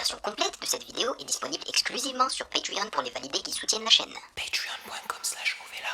version complète de cette vidéo est disponible exclusivement sur Patreon pour les validés qui soutiennent la chaîne. Patreon.com/Ovela.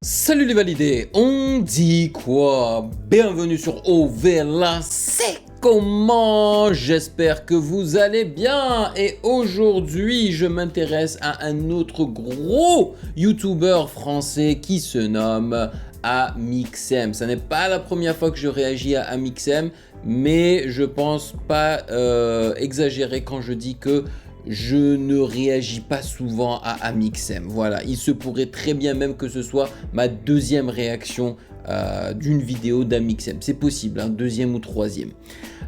Salut les validés, on dit quoi? Bienvenue sur Ovela, c'est comment? J'espère que vous allez bien. Et aujourd'hui, je m'intéresse à un autre gros YouTuber français qui se nomme Amixem. Ce n'est pas la première fois que je réagis à Amixem, mais je pense pas exagérer quand je dis que je ne réagis pas souvent à Amixem. Voilà, il se pourrait très bien même que ce soit ma deuxième réaction d'une vidéo d'Amixem. C'est possible, hein, deuxième ou troisième.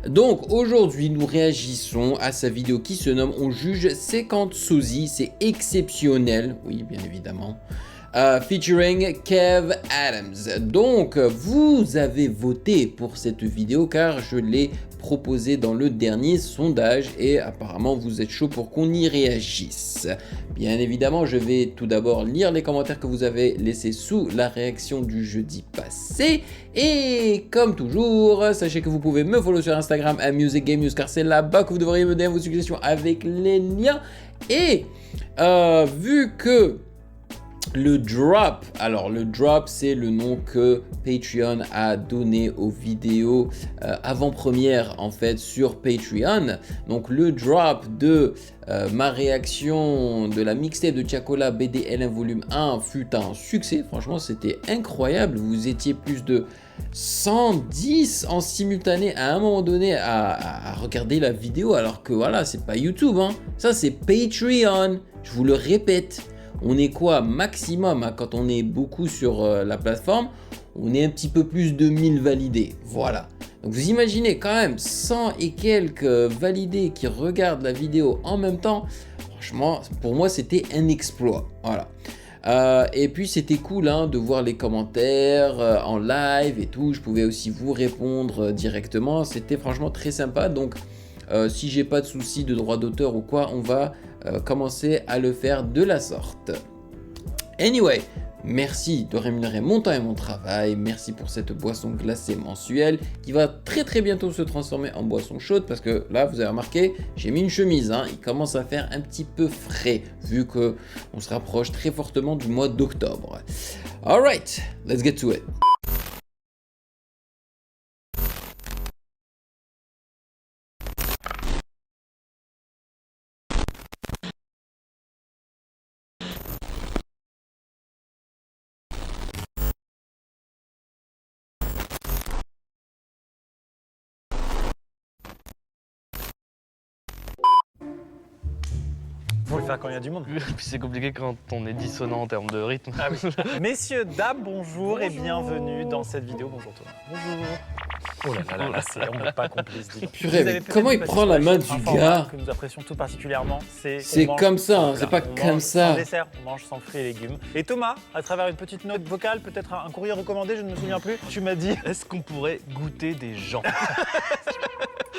Donc aujourd'hui, nous réagissons à sa vidéo qui se nomme On juge 50 sosies. C'est exceptionnel, oui, bien évidemment. Featuring Kev Adams. Donc, vous avez voté pour cette vidéo car je l'ai proposée dans le dernier sondage et apparemment vous êtes chaud pour qu'on y réagisse. Bien évidemment, je vais tout d'abord lire les commentaires que vous avez laissés sous la réaction du jeudi passé. Et comme toujours, sachez que vous pouvez me follow sur Instagram à MusicGameNews car c'est là-bas que vous devriez me donner vos suggestions avec les liens. Et vu que le drop, alors le drop c'est le nom que Patreon a donné aux vidéos avant-première en fait sur Patreon. Donc le drop de ma réaction de la mixtape de Tiakola BDL1 volume 1 fut un succès. Franchement c'était incroyable, vous étiez plus de 110 en simultané à un moment donné à regarder la vidéo alors que voilà c'est pas YouTube, hein. Ça c'est Patreon, je vous le répète. On est quoi maximum hein, quand on est beaucoup sur la plateforme, on est un petit peu plus de 1000 validés, voilà. Donc vous imaginez quand même 100 et quelques validés qui regardent la vidéo en même temps, franchement pour moi c'était un exploit, voilà. Et puis c'était cool hein, de voir les commentaires en live et tout, je pouvais aussi vous répondre directement, c'était franchement très sympa. Donc si j'ai pas de soucis de droit d'auteur ou quoi, on va commencer à le faire de la sorte. Anyway, merci de rémunérer mon temps et mon travail, merci pour cette boisson glacée mensuelle qui va très très bientôt se transformer en boisson chaude parce que là vous avez remarqué, j'ai mis une chemise, hein, il commence à faire un petit peu frais vu que on se rapproche très fortement du mois d'octobre. Alright, let's get to it. Faut le faire quand il y a du monde. Puis c'est compliqué quand on est dissonant en termes de rythme. Ah oui. Messieurs, dames, bonjour, et bienvenue dans cette vidéo. Bonjour Thomas. Bonjour. Oh là là, on n'est pas complice. Purée, mais comment il prend la main du gars? Que nous apprécions tout particulièrement, c'est comme ça, hein, c'est pas comme ça. Sans dessert, on mange sans fruits et légumes. Et Thomas, à travers une petite note vocale, peut-être un courrier recommandé, je ne me souviens plus, tu m'as dit... Est-ce qu'on pourrait goûter des gens?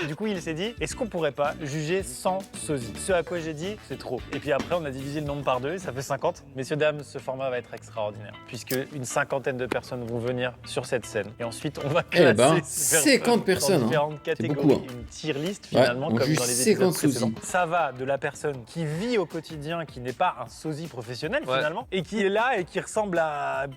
Du coup, il s'est dit, est-ce qu'on pourrait pas juger 100 sosies? Ce à quoi j'ai dit, c'est trop. Et puis après, on a divisé le nombre par deux et ça fait 50. Messieurs, dames, ce format va être extraordinaire. Puisque une cinquantaine de personnes vont venir sur cette scène. Et ensuite, on va classer 50 personnes, dans différentes catégories. Beaucoup, hein. Une tier list finalement, on comme juge dans les épisodes 50 précédents. sosies. Ça va de la personne qui vit au quotidien, qui n'est pas un sosie professionnel finalement, et qui est là et qui ressemble à...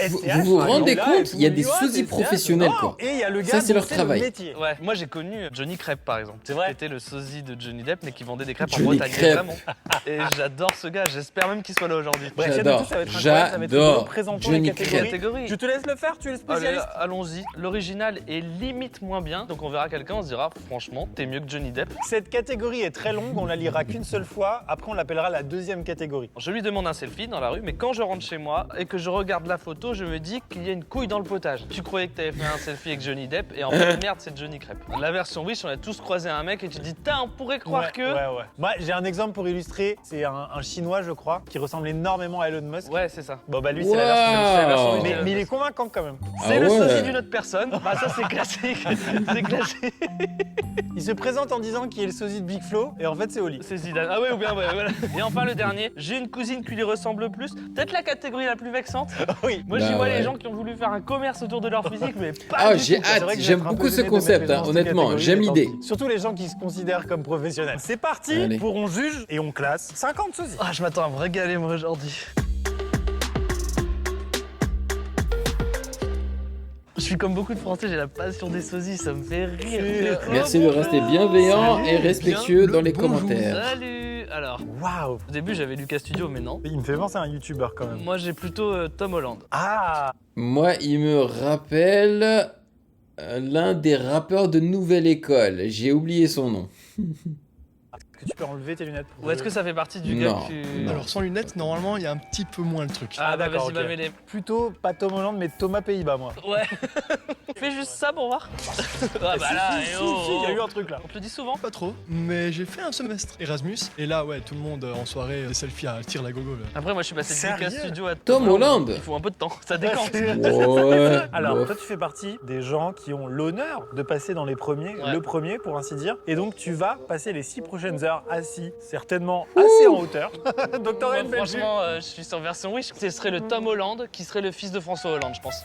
Vous vous rendez compte, il y a des sosies professionnels quoi. Et il y a le gars ça c'est leur le travail. métier. Ouais, moi j'ai connu Johnny Crêpe par exemple. C'est vrai. Qui était le sosie de Johnny Depp mais qui vendait des crêpes en Johnny Bretagne. Crêpe. Vraiment. Et j'adore ce gars, j'espère même qu'il soit là aujourd'hui. Bref, J'adore, ça va être incroyable, ça va être rigolo. Présentons Johnny les catégories. Catégorie. Je te laisse le faire, tu es le Allez, spécialiste. allons-y. L'original est limite moins bien, donc on verra quelqu'un, on se dira franchement, t'es mieux que Johnny Depp. Cette catégorie est très longue, on la lira qu'une seule fois. Après, on l'appellera la deuxième catégorie. Je lui demande un selfie dans la rue, mais quand je rentre chez moi et que je regarde la photo, je me dis qu'il y a une couille dans le potage. Tu croyais que t'avais fait un selfie avec Johnny Depp et en fait, merde, c'est Johnny Crêpe. La version Wish, on a tous croisé un mec et tu te dis, on pourrait croire que... Ouais. Moi, j'ai un exemple pour illustrer. C'est un chinois, je crois, qui ressemble énormément à Elon Musk. Ouais, c'est ça. Bon, bah lui, c'est la version Wish. Wow. Mais il est convaincant quand même. C'est Ah le ouais. sosie d'une autre personne. Bah ça c'est classique. C'est classique. Il se présente en disant qu'il est le sosie de Big Flo et en fait c'est Oli. C'est Zidane. Ah ouais, ou bien ouais, voilà. Et enfin le dernier, j'ai une cousine qui lui ressemble le plus. Peut-être la catégorie la plus vexante. Oui. Moi Bah j'y vois ouais. les gens qui ont voulu faire un commerce autour de leur physique, mais pas Ah, du j'ai tout. C'est hâte, vrai que j'aime je vais être un beaucoup peu ce gêné de concept, mettre les hein, gens dans honnêtement, cette j'aime catégorie, l'idée. mais tant pis. Surtout les gens qui se considèrent comme professionnels. C'est parti Allez. pour on juge et on classe 50 sosies. Ah, je m'attends à me régaler moi aujourd'hui. Je suis comme beaucoup de Français, j'ai la passion des sosies, ça me fait rire. Merci de rester bienveillant Salut. et respectueux dans les Bonjour. commentaires. Salut. Alors, Waouh. au début j'avais Lucas Studio, mais non. Il me fait penser à un youtubeur quand même. Moi j'ai plutôt Tom Holland. Ah. Moi, il me rappelle l'un des rappeurs de Nouvelle École. J'ai oublié son nom. Est-ce que tu peux enlever tes lunettes pour Ou est-ce que ça fait partie du gars Non, que tu... non. Alors sans lunettes, normalement, il y a un petit peu moins le truc. Ah bah d'accord, vas-y, ok. bah mets-les. Plutôt pas Tom Holland mais Thomas Pays-Bas moi. Ouais. Fais juste ça pour voir. Ah bah là, si, eh si, oh, si, il y a eu oh. un truc là. On te le dit souvent. Pas trop, mais j'ai fait un semestre Erasmus. Et là, ouais, tout le monde en soirée, des selfies à tire la gogo. Là. Après moi je suis passé de Sérieux Lucas Studio à Tom Holland. Il faut un peu de temps, ça décante. Ouais. Alors, bof. toi, tu fais partie des gens qui ont l'honneur de passer dans les premiers, Ouais. le premier pour ainsi dire. Et donc, tu vas passer les 6 prochaines heures assis, certainement assez en hauteur. Donc, t'aurais Moi, une belle vue. franchement, je suis sur version Wish. Ce serait le Tom Holland qui serait le fils de François Hollande, je pense.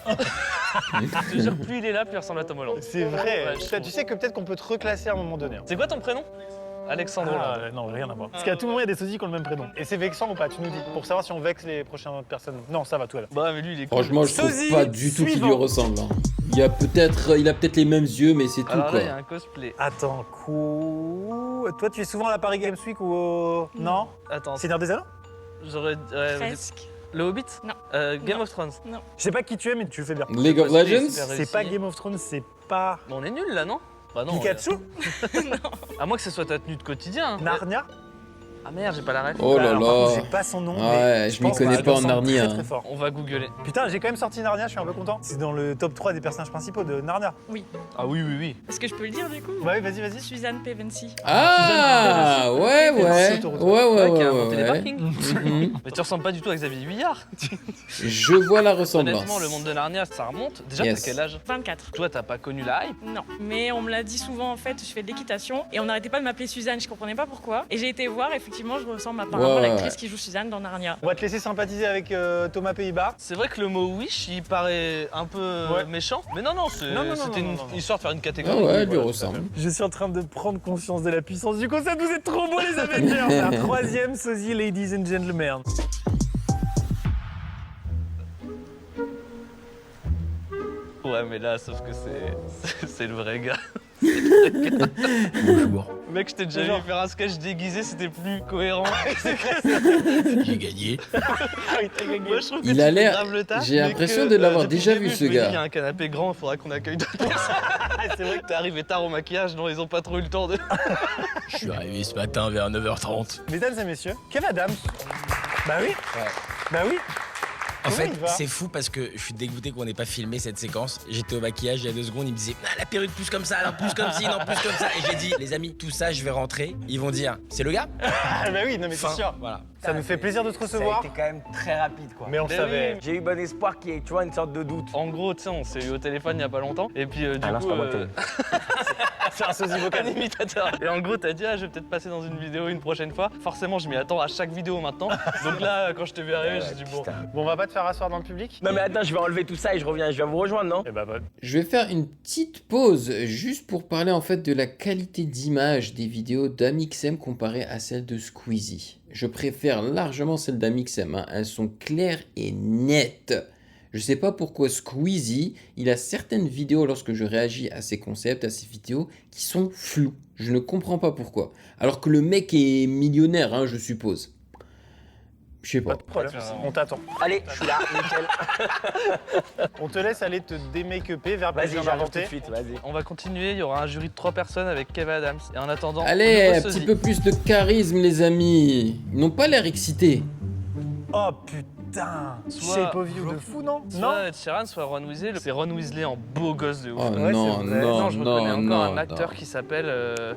Je te jure, plus il est là, plus il ressemble à Tom Holland. C'est vrai. Ouais, je Putain, tu sais que peut-être qu'on peut te reclasser à un moment donné. C'est quoi ton prénom? Alexandre Hollande. Ah, non, rien à voir. Parce qu'à tout moment, il y a des sosies qui ont le même prénom. Et c'est vexant ou pas, tu nous dis, pour savoir si on vexe les prochaines personnes. Non, ça va, tout à l'heure. Bah mais lui il est cool. Franchement, je trouve Sosie pas du tout qu'il lui suivant. ressemble. hein. Il a peut-être les mêmes yeux, mais c'est tout Alors là, quoi. il y a un cosplay. Attends, toi, tu es souvent à la Paris Games Week ou au... Non Attends, Seigneur des Anneaux j'aurais... Presque. Le Hobbit? Non. Game Non. of Thrones. Je sais pas qui tu es, mais tu le fais bien. League of Cosplay, Legends. super C'est réussi. pas Game of Thrones, c'est pas Bon, on est nul là, non? Bah non. Pikachu, À moins que ce soit ta tenue de quotidien. hein. Narnia. Ah merde, j'ai pas la ref. Oh là Alors, par contre, là. j'ai pas son nom. Ah mais ouais, je m'y pense connais qu'elle pas en ressemble Narnia, Très, hein. très fort. On va googler. Putain, j'ai quand même sorti Narnia, je suis un peu content. C'est dans le top 3 des personnages principaux de Narnia. Ah oui, oui, oui. Est-ce que je peux le dire du coup Ouais, vas-y, vas-y. Suzanne Pevensie. Ah ouais, ouais. Merci, Toro. Ouais, qui a ouais, inventé les ouais. parkings. Mhm. Mais tu ressembles pas du tout à Xavier Huillard. Je vois la ressemblance. Honnêtement, le monde de Narnia, ça remonte. Déjà, Yes. t'as quel âge? 24. Toi, t'as pas connu la hype? Non. Mais on me l'a dit souvent en fait, je fais de l'équitation et on n'arrêtait pas de m'appeler Suzanne, je comprenais pas pourquoi. Et j'ai été voir, effectivement, je ressemble apparemment à Ouais, l'actrice ouais. qui joue Suzanne dans Narnia. On va te laisser sympathiser avec Thomas Pays-Bas. C'est vrai que le mot wish, il paraît un peu Ouais. méchant. Mais non, non, c'était Non, non, non, une non, non, non. histoire de faire une Ah catégorie. ouais, elle lui Voilà, ressemble. Je suis en train de prendre conscience de la puissance du concept. Vous êtes trop beaux, les Avengers. La troisième sosie, ladies and gentlemen. Ouais, mais là, sauf que c'est le vrai gars. Bonjour. Mec, je t'ai déjà Genre. vu faire un sketch déguisé, c'était plus cohérent. J'ai gagné. Moi, je trouve que Il tu a fais l'air- grave le taf, j'ai mais l'impression que, de l'avoir depuis déjà le vu, début, ce je me dis, gars. Il y a un canapé grand, il faudra qu'on accueille d'autres personnes. C'est vrai que t'es arrivé tard au maquillage, non, ils ont pas trop eu le temps de. Je suis arrivé ce matin vers 9h30. Mesdames et messieurs, Kev Adams. Bah oui. Bah oui. En Comment fait, il va c'est fou parce que je suis dégoûté qu'on n'ait pas filmé cette séquence. J'étais au maquillage il y a 2 secondes, il me disait ah, la perruque plus comme ça, non plus comme ci, non plus comme ça. Et j'ai dit les amis, tout ça, je vais rentrer. Ils vont dire c'est le gars. Ah bah oui, non mais c'est Fin. sûr. Voilà. Ça nous fait plaisir de te Ça a recevoir. été quand même très rapide quoi. Mais on le Mais savait. oui. J'ai eu bon espoir qu'il y ait, tu vois, une sorte de doute. En gros, tu sais, on s'est eu au téléphone il y a pas longtemps. Et puis, du Ah non, coup. c'est pas moi le télé. C'est un sosie Un vocal. imitateur. Et en gros, t'as dit, ah, je vais peut-être passer dans une vidéo une prochaine fois. Forcément, je m'y attends à chaque vidéo maintenant. Donc là, quand je t'ai vu arriver, j'ai dit, bon. Putain. Bon, on va pas te faire asseoir dans le public. Non mais attends, je vais enlever tout ça et je reviens, je viens vous rejoindre, non? Eh bah, bah. Je vais faire une petite pause juste pour parler en fait de la qualité d'image des vidéos d'Amixem comparée à celle de Squeezie. Je préfère largement celle d'Amixem, hein. Elles sont claires et nettes. Je sais pas pourquoi Squeezie, il a certaines vidéos lorsque je réagis à ses concepts, à ses vidéos, qui sont floues. Je ne comprends pas pourquoi. Alors que le mec est millionnaire, hein, je suppose. Je sais Pas pas. de problème. On t'attend. Allez, je suis là, nickel. On te laisse aller te démake-upper vers Vas-y, plaisir j'arrive tout de d'inventer. suite, vas-y. On va continuer, il y aura un jury de 3 personnes avec Kev Adams. Et en attendant, Allez, nouveau un sosie. petit peu plus de charisme les amis. Ils n'ont pas l'air excités. Oh putain. putain. Soit- Shape of You de fou, non? Soit Ed Sheeran, soit Ron Weasley. C'est Ron Weasley en beau gosse de ouf. Oh Ouais, non, c'est vrai. non, je reconnais non, encore non, un acteur non. qui s'appelle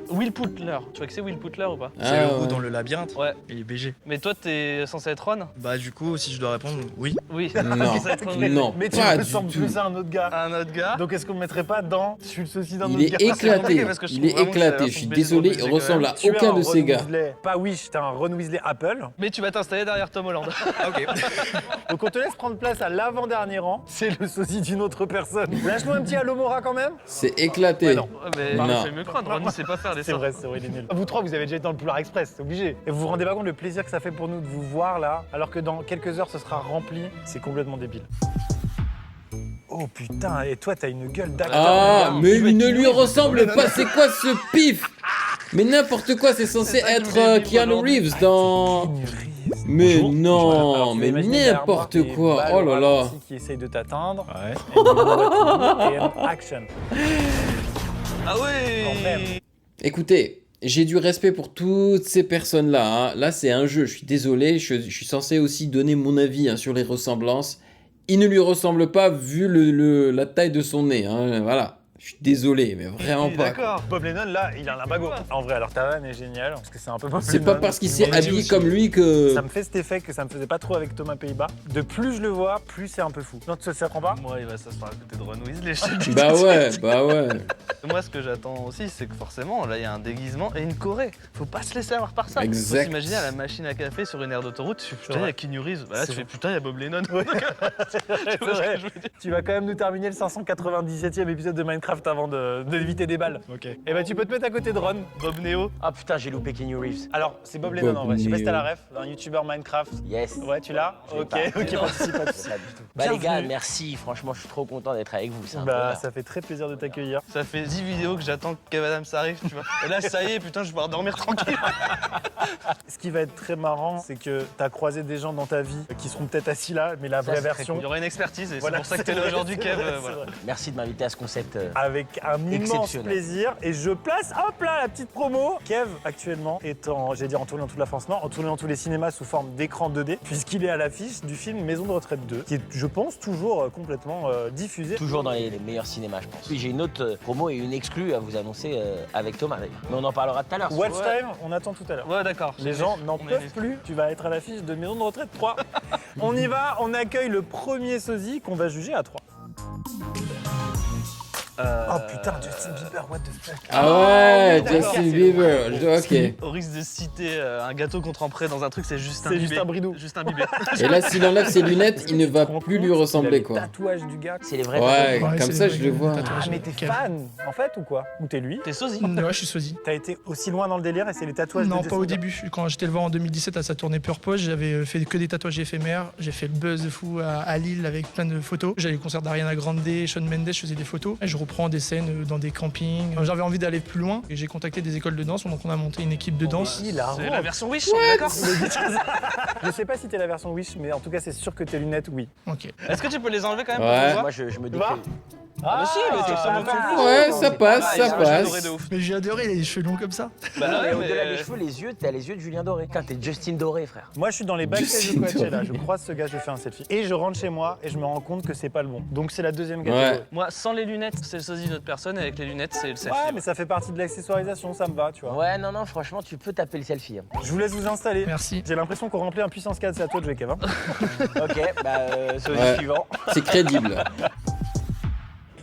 Will Putler. Tu vois que c'est Will Putler ou pas? C'est Ah, le roux ouais. dans le labyrinthe. Ouais. Il est BG. Mais toi, t'es censé être Ron? Bah du coup, si je dois répondre, oui. Oui. Non, Censé être Ron Weasley. non, Mais tu pas du ressembles tout. plus à un autre gars. Un autre gars. Donc est-ce qu'on me mettrait pas dans Je suis le sosie d'un autre Il est gars compliqué éclaté, parce que je il trouve est vraiment que c'est la éclaté, je version suis de Ron désolé, il Weasley, ressemble à Tu es aucun un de ces Ron gars. Weasley. Pas Wish, t'es un Ron Weasley Apple. Mais tu vas t'installer derrière Tom Holland. Ok. Donc on te laisse prendre place à l'avant-dernier rang. C'est le sosie d'une autre personne. Lâche-moi un petit Allo Mora quand même. C'est éclaté. Ouais, non. Mais Non. je vais me craindre, Ron, il sait pas faire les C'est sorts. vrai, il est nul. Vous trois, vous avez déjà été dans le Polar Express, c'est obligé. Et vous vous rendez pas compte le plaisir que ça fait pour nous de vous voir là, alors que dans quelques heures ce sera rempli. C'est complètement débile. Oh putain, et toi t'as une gueule d'acteur. Ah, mon gars. mais Tu vas il ne être lui nul. ressemble pas, c'est quoi ce pif? Mais n'importe quoi, c'est censé C'est ça que je être voulais vivre Keanu aujourd'hui. Reeves dans... Keanu Reeves. Mais Bonjour. non, Alors, tu vas mais imaginer derrière moi n'importe des quoi, balles oh là au là. ralenti qui essaye de t'atteindre. Ouais. Et un action. Ah Quand ouais. même. Écoutez, j'ai du respect pour toutes ces personnes-là. Hein. Là, c'est un jeu, je suis désolé, je suis censé aussi donner mon avis hein, sur les ressemblances. Il ne lui ressemble pas vu la taille de son nez. Hein. Voilà, je suis désolé, mais vraiment Oui, pas. D'accord. Bob Lennon là, il a un limbago. En vrai, alors ta vanne est géniale parce que c'est un peu Bob C'est Lennon. pas parce qu'il s'est Mais habillé aussi, comme lui que... Ça me fait cet effet que ça me faisait pas trop avec Thomas Pays-Bas. De plus je le vois, plus c'est un peu fou. Non, ça prend pas. Moi, il va s'asseoir à côté de Ron Weasley, je te dis. Bah ouais, bah ouais. Moi, ce que j'attends aussi, c'est que forcément, là, il y a un déguisement et une Corée. Faut pas se laisser avoir par ça. Exact. Faut s'imaginer à la machine à café sur une aire d'autoroute, tu fais putain, il y vrai. a Keanu Reeves. Bah là, C'est tu fais vrai. putain, il y a Bob Lennon. Ouais. Tu vois ce que vrai. je veux dire? Tu vas quand même nous terminer le 597e épisode de Minecraft avant d'éviter des balles. Ok. Et bah tu peux te mettre à côté de Ron. Bob Neo. Ah putain, j'ai loupé Keanu Reeves. Alors c'est Bob Lennon en vrai. Je sais pas si t'as la ref, un youtubeur Minecraft. Yes. Ouais, tu l'as. Je l'ai Ok, pas. ok, Non. pas de soucis, pas de Je soucis. sais pas du tout. Bah les gars, Bienvenue. merci. Franchement, je suis trop content d'être avec vous. C'est un Bah bonheur. ça fait très plaisir de t'accueillir. Ça fait 10 vidéos que j'attends que Kev Adams arrive, tu vois. Et là, ça y est, putain, je vais pouvoir dormir tranquille. Ce qui va être très marrant, c'est que t'as croisé des gens dans ta vie qui seront peut-être assis là, mais la Ça, vraie c'est très version. Il y aura une expertise et Voilà, c'est pour ça que c'est t'es là vrai, aujourd'hui, c'est Kev. vrai, c'est Voilà. vrai. Merci de m'inviter à ce concept. Avec un immense Exceptionnel. plaisir. Et je place, hop là, la petite promo. Kev, actuellement, est en, j'allais dire en tournée dans toute la France, non, en tournée dans tous les cinémas sous forme d'écran 2D, puisqu'il est à l'affiche du film Maison de retraite 2, qui est, je pense, toujours complètement diffusé. Toujours dans les meilleurs cinémas, je pense. Puis j'ai une autre promo et une exclue à vous annoncer avec Thomas d'ailleurs. Mais on en parlera tout à l'heure. Watch Ouais. Time, on attend tout à l'heure. Ouais, d'accord. Les gens n'en On est peuvent vite. plus. Tu vas être à l'affiche de Maison de retraite 3. On y va, on accueille le premier sosie qu'on va juger à 3. Oh putain, Justin Bieber, what the fuck. Ah ouais, d'accord. Justin Bieber, ok. Au risque de citer un gâteau qu'on tremperait dans un truc, c'est Justin C'est Bibé. Justin Bridou. Justin Bibé. Et là, s'il enlève ses lunettes, il ne va Tu te rends plus compte, lui il a ressembler les quoi. tatouages du gars. C'est les vrais. Ouais, Ouais, comme c'est ça les je le vois. tatouages. Ah, mais t'es fan, en fait, ou quoi? Ou t'es lui? T'es sosie. Ouais, je suis sosie. T'as été aussi loin dans le délire et c'est les tatouages Non, de pas au Justin début. Quand j'étais le voir en 2017 à sa tournée Purpose, j'avais fait que des tatouages éphémères. J'ai fait le buzz de fou à Lille avec plein de photos. J'allais au concert d'Ariana Grande, Shawn Mendes, je faisais des photos. Et je reprends des scènes dans des campings. J'avais envie d'aller plus loin et j'ai contacté des écoles de danse. Donc on a monté une équipe de danse. Il a C'est honte. la version Wish, on est d'accord. Je sais pas si t'es la version Wish, mais en tout cas, c'est sûr que tes lunettes, oui. Ok. Est-ce que tu peux les enlever quand même Ouais. pour qu'on voit Moi, je me Tu vois décris. Ah, si, mais tu ressembles pas beaucoup. mal. Ouais, ça passe, Ah, ça j'ai adoré passe. de ouf. Mais j'ai adoré les cheveux longs comme ça. Bah Non, ouais, mais mais- au-delà des cheveux, les yeux, t'as les yeux de Julien Doré. Putain, t'es Justin Doré, frère. Moi, je suis dans les backstage de Justin Coachella. Doré. Je croise ce gars, je fais un selfie. Et je rentre chez moi et je me rends compte que c'est pas le bon. Donc, c'est la deuxième catégorie. Ouais. Moi, sans les lunettes, c'est le sosie d'une autre personne, et avec les lunettes, c'est le selfie. Ouais, mais ça fait partie de l'accessoirisation, ça me va, tu vois. Ouais, non, non, franchement, tu peux taper le selfie. hein. Je vous laisse vous installer. Merci. J'ai l'impression qu'on remplit un puissance 4, c'est à toi de jouer, Kevin. Ok, bah, sosie Ouais. suivant. C'est crédible.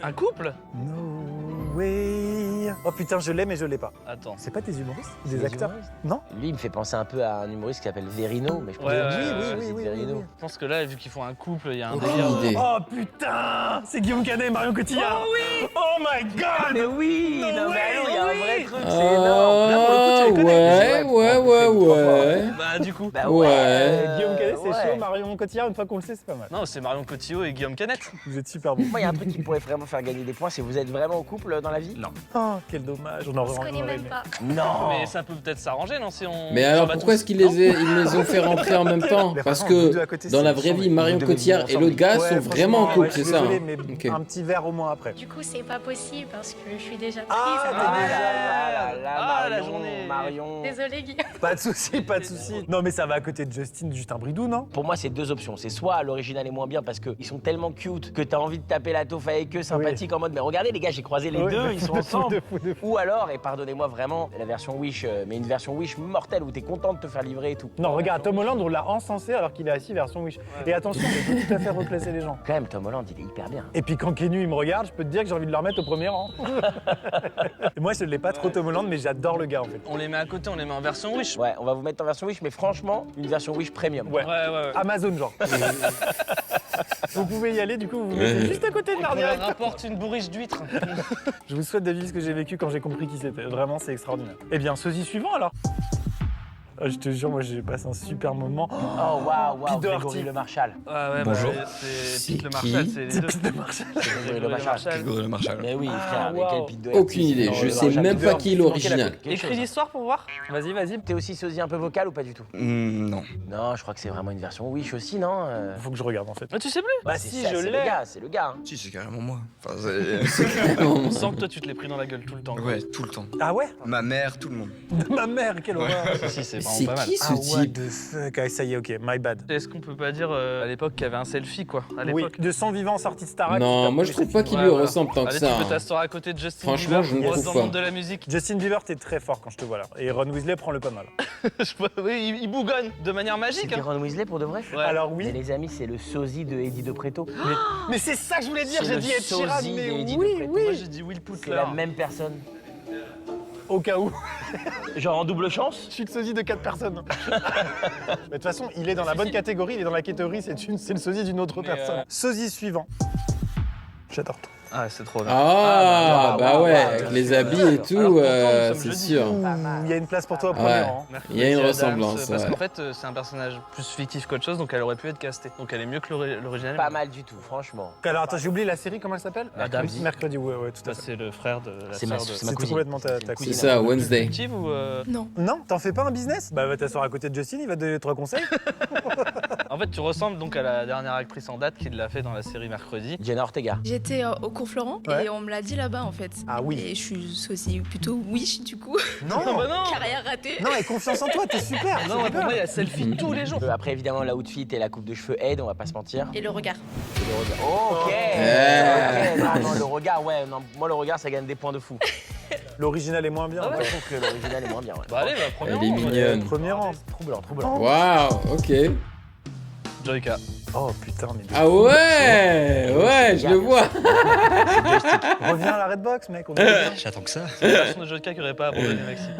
Un couple No way. Oh putain, je l'ai, mais je l'ai pas. Attends. C'est pas tes humoristes? Des Des acteurs? humoristes Non? Lui, il me fait penser un peu à un humoriste qui s'appelle Verino, mais je pense Ouais, que oui, c'est Verino. Je pense que là, vu qu'ils font un couple, il y a un Aucune délire. idée. Oh putain! C'est Guillaume Canet et Marion Cotillard! Oh oui! Oh my god! Mais oui, No non, mais way, allô, il y a un oui. vrai truc, c'est énorme. Là, pour le coup, Ah tu les connais. ouais. Bah, du coup. Bah Ouais. Guillaume Canet, c'est ouais. chaud. Marion Cotillard, une fois qu'on le sait, c'est pas mal. Non, c'est Marion Cotillard et Guillaume Canet. Vous êtes super bon. Moi, il y a un truc qui pourrait vraiment faire gagner des points, c'est vous êtes vraiment en couple dans la vie? Non. Oh, quel dommage. On aurait Je connais même aimé. pas. Non. Mais ça peut peut-être s'arranger, non, si on. Mais alors s'en bat pourquoi tous. est-ce qu'ils les ont fait rentrer en même temps? Mais Parce franchement, vous deux à que côté, dans c'est la le vraie sang, vie, mais Marion vous devez Cotillard vivre et l'autre gars Ouais, sont vraiment en franchement, couple, ouais, c'est je suis ça désolé, hein? mais Ok. un petit verre au moins après. Du coup, c'est pas possible parce que je suis déjà prise. Ah, Ah, la Marion, journée. Marion. Désolée, Guillaume. Pas de soucis, pas de soucis. Non, mais ça va à côté de Justin Bridou, non? Pour moi, c'est deux options. C'est soit l'original est moins bien parce qu'ils sont tellement cute que t'as envie de taper la taufe avec eux, sympathique en mode mais regardez les gars, j'ai croisé les Oui, deux, de ils fou, sont de fou, ensemble. de fou, de fou. Ou alors, et pardonnez-moi vraiment, la version Wish, mais une version Wish mortelle où t'es content de te faire livrer et tout. Non, regarde, Tom Holland, on l'a encensé alors qu'il est assis version Wish. Et attention, on peut tout à fait reclasser les gens. Quand même, Tom Holland, il est hyper bien. Et puis quand Kenu il me regarde, je peux te dire que j'ai envie de le remettre au premier rang. Et moi, je ne l'ai pas trop Tom Holland, mais j'adore le gars en fait. On les met à côté, on les met en version Wish. Ouais, on va vous mettre en version Wish, mais franchement, une version Wish premium. Ouais. Ouais. Amazon, genre. Vous pouvez y aller, du coup, vous vous Ouais. mettez juste à côté de On Narnia. leur rapporte une bourriche d'huîtres. Je vous souhaite de vivre ce que j'ai vécu quand j'ai compris qui c'était. Vraiment, c'est extraordinaire. Eh bien, sosie suivant alors. Ah, je te jure, moi j'ai passé un super moment. Oh waouh, Pete Grégory Doherty. Le Marchal. Ah ouais, Bonjour. bah, c'est C'est Pete le qui Marshall, c'est les C'est deux. Pete de Marshall. Grégory Le Marchal. Grégory Le Marchal. Mais oui, Ah, frère, avec waouh. quel Pete Doherty, Aucune idée, c'est je dans sais le même Marshall. pas qui est l'original. Quelque Écris chose. l'histoire pour voir. Vas-y, vas-y. T'es aussi sosie un peu vocal ou pas du tout? Non. Non, je crois que c'est vraiment une version Wish aussi, non Faut que je regarde en fait. Mais tu sais plus. Bah c'est si, ça, je c'est le l'ai. gars, c'est le gars. hein. Si, c'est carrément moi. Enfin, c'est... On sent que toi tu te l'es pris dans la gueule tout le temps. quoi. Ouais, tout le temps. Ah ouais? Ma mère, tout le monde. Ma mère, quelle horreur. Si, c'est C'est vraiment pas mal. qui ce Ah, what type? the fuck. Ah, ça y est, ok, my bad. Est-ce qu'on peut pas dire à l'époque qu'il y avait un selfie quoi à Oui, l'époque. de 100 vivants sortis de Starac. Non, moi je trouve pas qu'il Ouais, lui voilà. ressemble tant que Allez, ça. tu peux hein. t'asseoir à côté de Justin Franchement, Bieber, je ne grosse trouve dans le monde pas. de la musique. Justin Bieber, t'es très fort quand je te vois là. Et Ron Weasley prend le pas mal. Oui, il bougonne de manière magique. C'était Hein. Ron Weasley pour de vrai? Ouais. Alors Mais oui. les amis, c'est le sosie de Eddie de Preto. Mais c'est ça que je voulais dire, C'est j'ai le dit Ed Sheeran, sosie mais de Eddie oui, de Preto. oui. Moi j'ai dit Will C'est Putler. la même personne. Au cas où. Genre en double chance? Je suis le sosie de 4 personnes. Mais de toute façon, il est dans la bonne catégorie, il est dans la catégorie, c'est le sosie d'une autre Mais, personne. Sosie suivant. J'adore tout. Ah, c'est trop bien. Ah, bah ouais, avec bien les sûr. habits et Alors, tout, pourtant, nous sommes c'est jeudi. sûr. Il y a une place pour toi au premier Ouais. rang. Il y a une Mercredi Adams, ressemblance, Parce ouais. qu'en fait, c'est un personnage plus fictif qu'autre chose, donc elle aurait pu être castée. Donc elle est mieux que l'original. Pas mal du tout, franchement. Alors attends, j'ai oublié la série, comment elle s'appelle? Mercredi. Mercredi, ouais, tout à Bah, fait. c'est le frère de la C'est ma- sœur de. c'est ma C'est cousine. complètement ta C'est une C'est cousine. ça, Wednesday. Fictive ou Non. Non, t'en fais pas un business? Bah va t'asseoir à côté de Justin, il va te donner 3 conseils. En fait, tu ressembles donc à la dernière actrice en date qui l'a fait dans la série Mercredi. Jenna Ortega. J'étais au cours Florent Ouais. et on me l'a dit là-bas en fait. Ah oui. Et je suis aussi plutôt wish du coup. Non, bah non Carrière ratée. non, et confiance en toi, t'es super. Non, mais pour moi, il y a selfie tous les jours. Après, évidemment, l'outfit et la coupe de cheveux aident, on va pas se mentir. Et le regard. Et le regard. Ok. Ouais. Ok, non, le regard, ouais. Non, moi, le regard, ça gagne des points de fou. L'original est moins bien. Ah ouais. Moi, je trouve que l'original est moins bien. Ouais. Bah allez, bah premier Elle est rang, mignonne. Premier rang. Troublant, troublant. Waouh, ok. Joyka. Oh putain, mais. Ah ouais, je le vois. Reviens à la Redbox, mec. On est bien. J'attends que ça. C'est la version de Joyka qui aurait pas abandonné Maxime.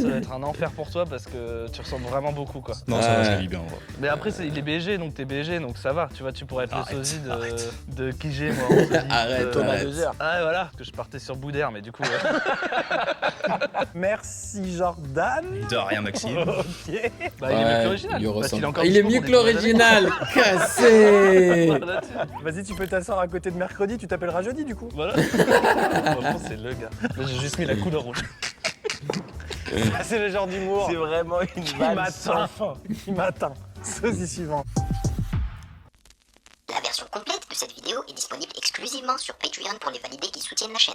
Ça va être un enfer pour toi parce que tu ressembles vraiment beaucoup quoi. Non, ça va, je vis bien en vrai. Mais après, il est BG, donc t'es BG, donc ça va. Tu vois, tu pourrais être le sosie de qui j'ai moi. en sosie. Arrête, Thomas arrête. 2 heures. Ah ouais, voilà, que je partais sur Boudère, mais du coup. Merci Jordan. De rien, Maxime. Ok. Bah, il est mieux que Ouais, l'original. il lui Parce qu'il ressemble. encore Il est dispo mieux pour que des l'original. Cassé. Voilà, tu- Vas-y, tu peux t'asseoir à côté de mercredi, tu t'appelleras jeudi du coup. Voilà. Franchement, c'est le gars. Là, j'ai juste mis la couleur rouge. Ah, c'est le genre d'humour C'est vraiment une qui vanne m'atteint. sans fin. Qui m'atteint. Sosie suivant. La version complète de cette vidéo est disponible exclusivement sur Patreon pour les validés qui soutiennent la chaîne.